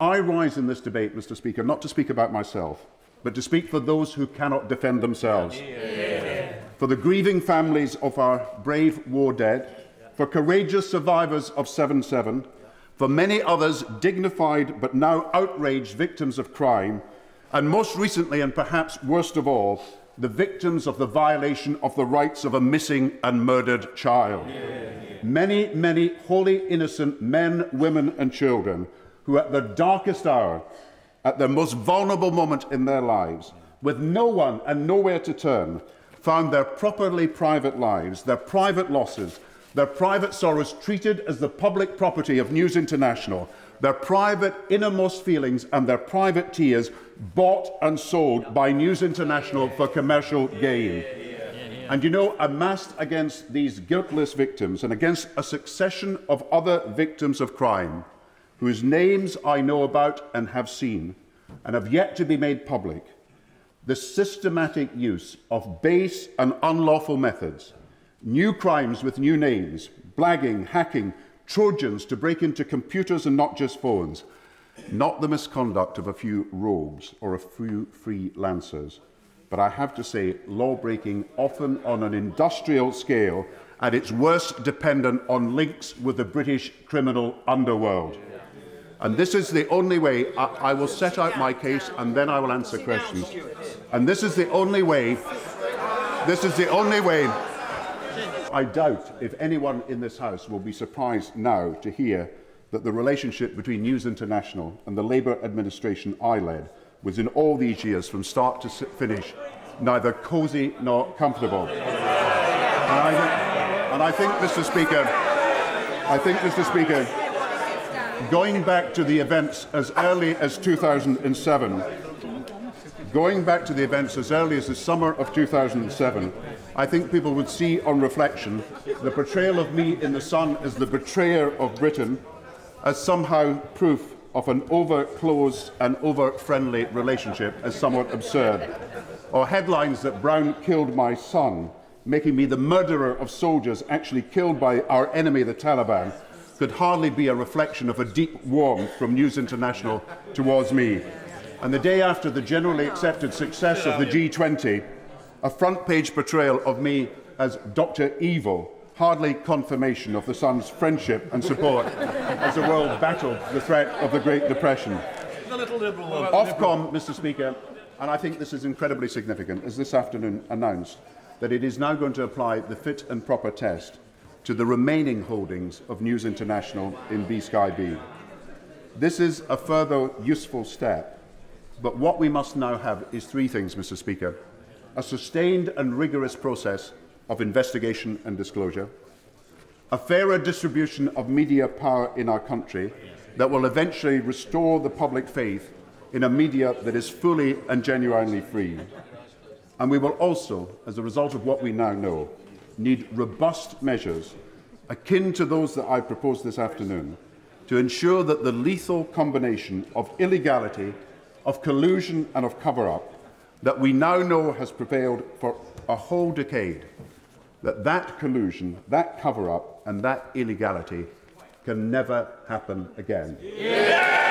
I rise in this debate, Mr. Speaker, not to speak about myself, but to speak for those who cannot defend themselves. For the grieving families of our brave war dead, for courageous survivors of 7/7, for many others dignified but now outraged victims of crime, and most recently, and perhaps worst of all, the victims of the violation of the rights of a missing and murdered child. Many, many wholly innocent men, women and children who at their darkest hour, at their most vulnerable moment in their lives, with no one and nowhere to turn, found their properly private lives, their private losses, their private sorrows treated as the public property of News International, their private innermost feelings and their private tears bought and sold by News International for commercial gain. And you know, amassed against these guiltless victims and against a succession of other victims of crime, whose names I know about and have seen, and have yet to be made public, the systematic use of base and unlawful methods, new crimes with new names, blagging, hacking, Trojans to break into computers and not just phones, not the misconduct of a few rogues or a few freelancers, but I have to say law-breaking often on an industrial scale, at its worst dependent on links with the British criminal underworld. And this is the only way I will set out my case, and then I will answer questions. And this is the only way, I doubt if anyone in this House will be surprised now to hear that the relationship between News International and the Labour administration I led was in all these years, from start to finish, neither cosy nor comfortable. And I think, Mr. Speaker, going back to the events as early as 2007, going back to the events as early as the summer of 2007, I think people would see on reflection the portrayal of me in The Sun as the betrayer of Britain as somehow proof of an over-close and over-friendly relationship as somewhat absurd, or headlines that Brown killed my son, making me the murderer of soldiers actually killed by our enemy, the Taliban, could hardly be a reflection of a deep warmth from News International towards me. And the day after the generally accepted success of the G20, a front-page portrayal of me as Dr. Evil, hardly confirmation of the Sun's friendship and support as the world battled the threat of the Great Depression. Ofcom, Mr. Speaker, and I think this is incredibly significant, as this afternoon announced that it is now going to apply the fit and proper test to the remaining holdings of News International in B-Sky B. This is a further useful step, but what we must now have is three things, Mr. Speaker: a sustained and rigorous process of investigation and disclosure, a fairer distribution of media power in our country that will eventually restore the public faith in a media that is fully and genuinely free. And we will also, as a result of what we now know, need robust measures akin to those that I proposed this afternoon to ensure that the lethal combination of illegality, of collusion and of cover-up that we now know has prevailed for a whole decade, that collusion, that cover-up and that illegality can never happen again. Yeah!